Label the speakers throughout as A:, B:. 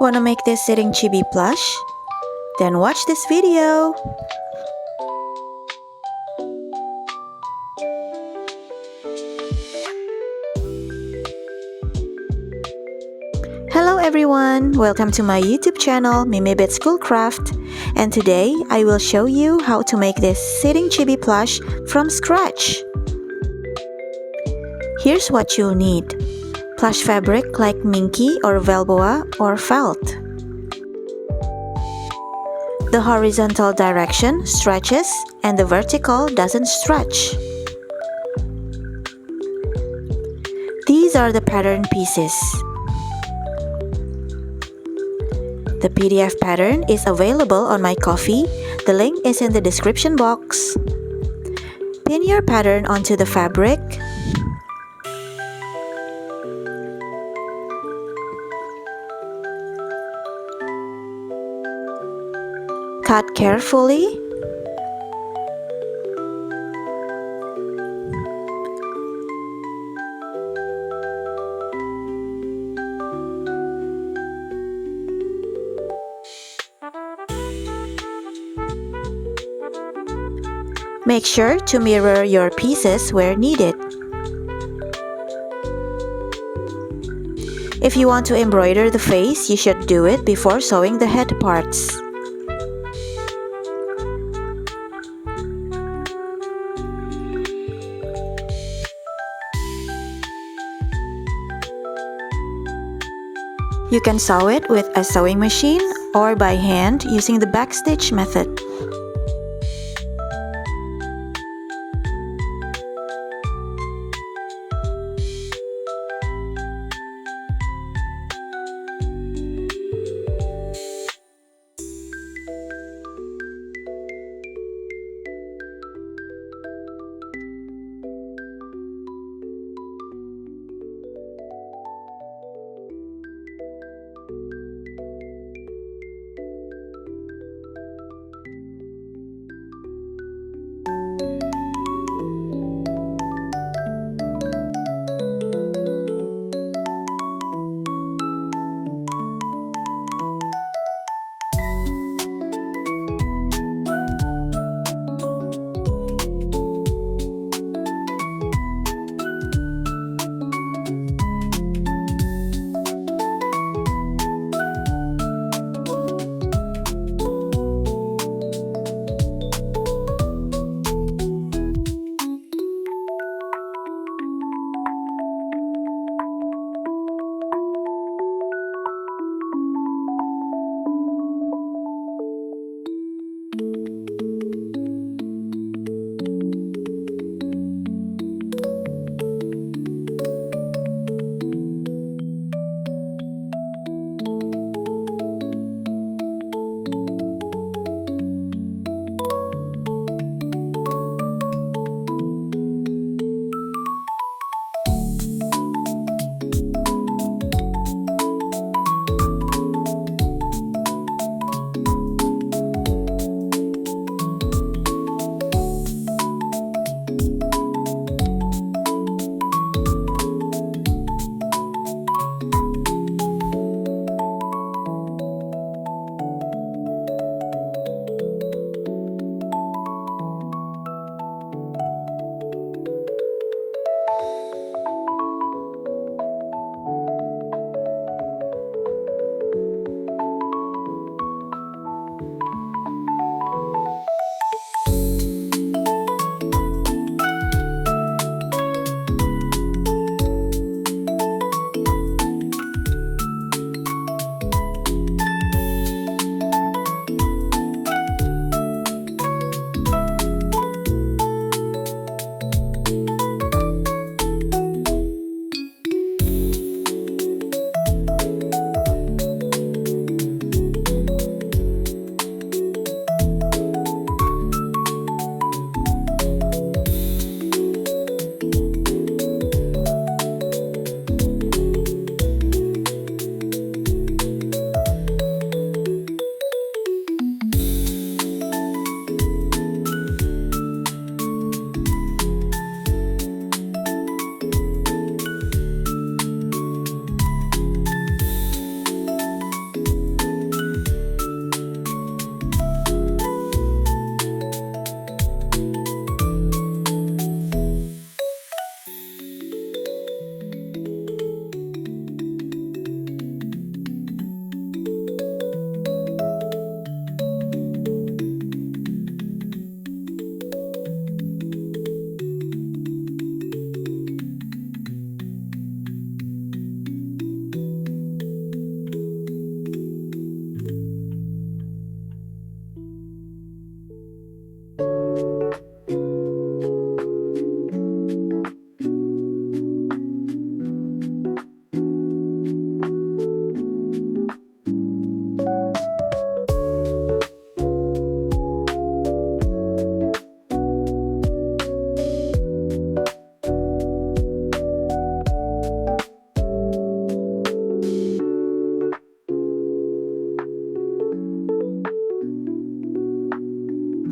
A: Wanna make this sitting chibi plush? Then watch this video! Hello everyone! Welcome to my YouTube channel, Mimibit Schoolcraft. And today, I will show you how to make this sitting chibi plush from scratch. Here's what you'll need. Plush fabric like minky or velboa or felt. The horizontal direction stretches and the vertical doesn't stretch. These are the pattern pieces. The PDF pattern is available on my Ko-fi. The link is in the description box. Pin your pattern onto the fabric. Cut carefully. Make sure to mirror your pieces where needed. If you want to embroider the face, you should do it before sewing the head parts. You can sew it with a sewing machine or by hand using the backstitch method.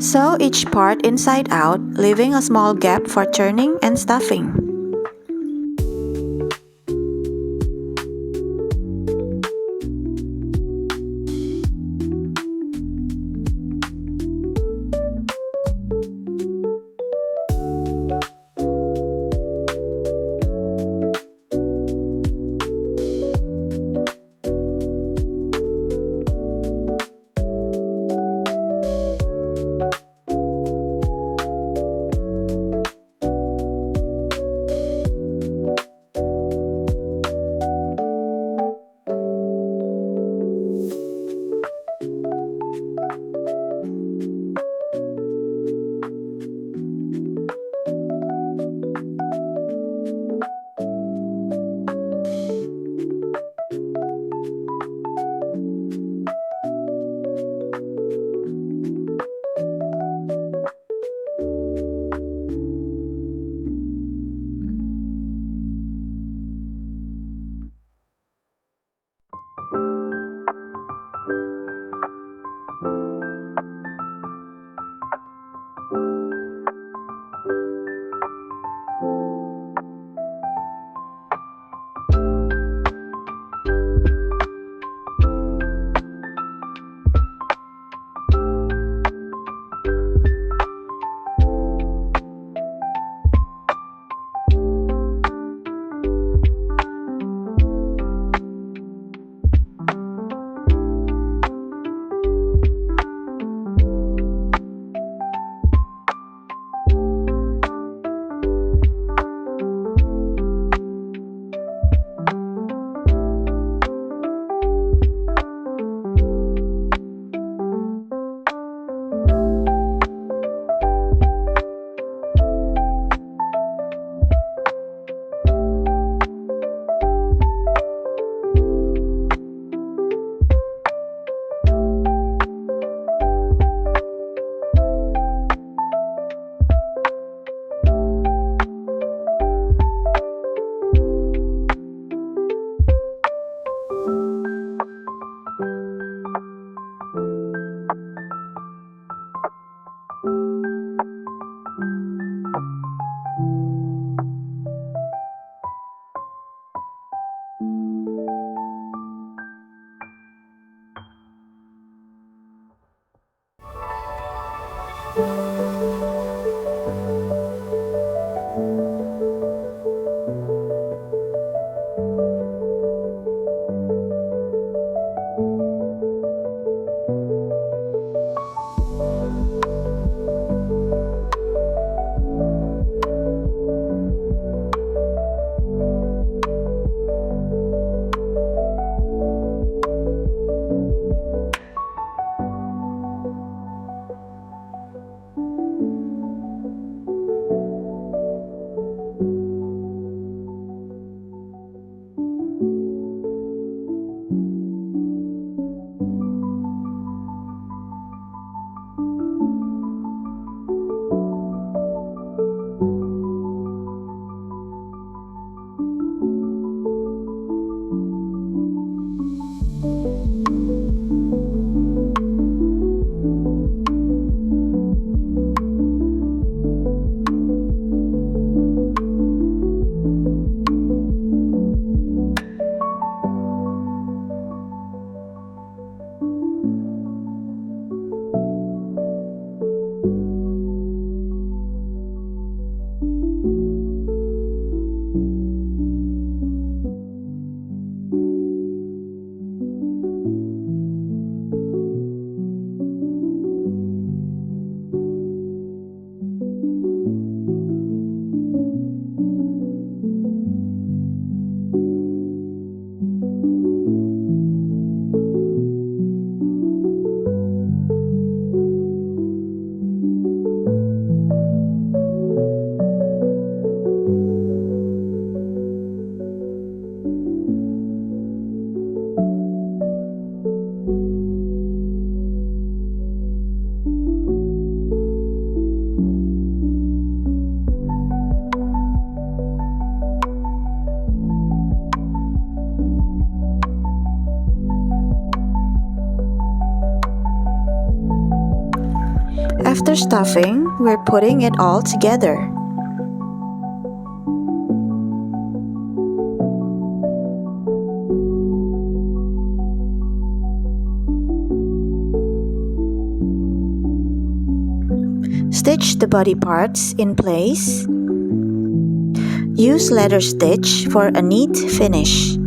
A: Sew each part inside out, leaving a small gap for turning and stuffing. After stuffing, we're putting it all together. Stitch the body parts in place. Use leather stitch for a neat finish.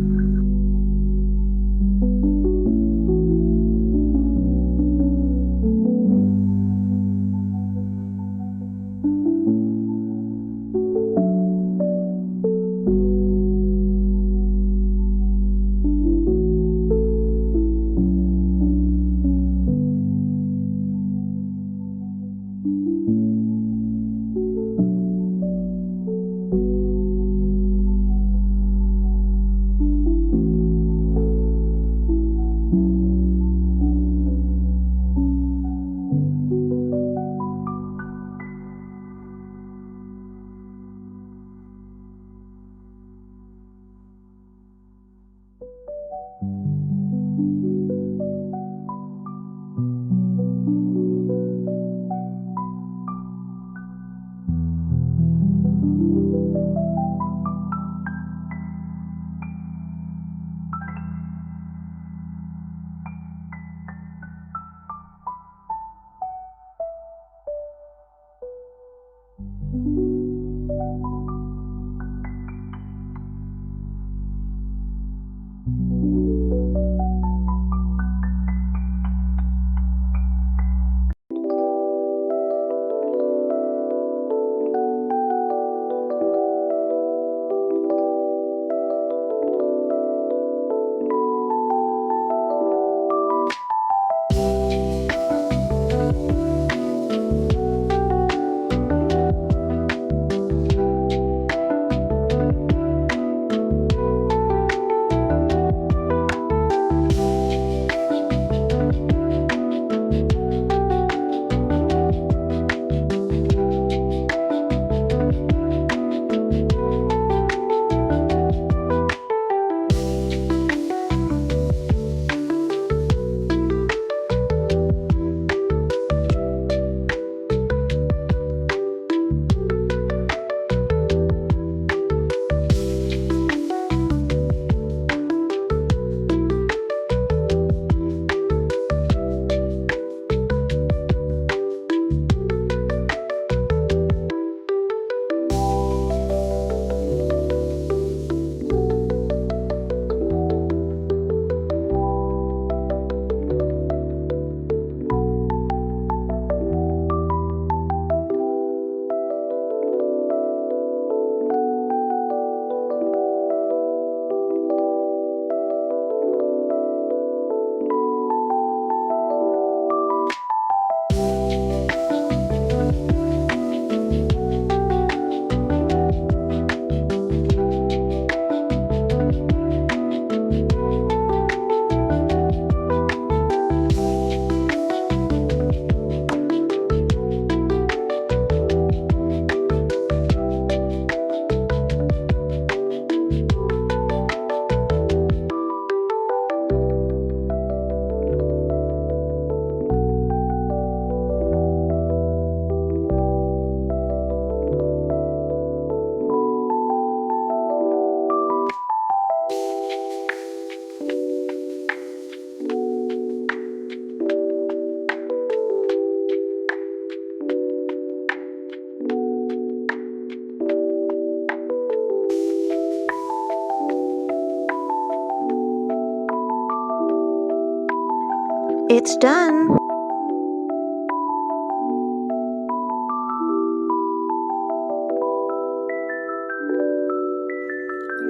A: It's done!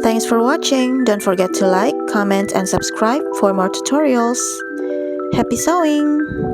A: Thanks for watching. Don't forget to like, comment, and subscribe for more tutorials. Happy sewing!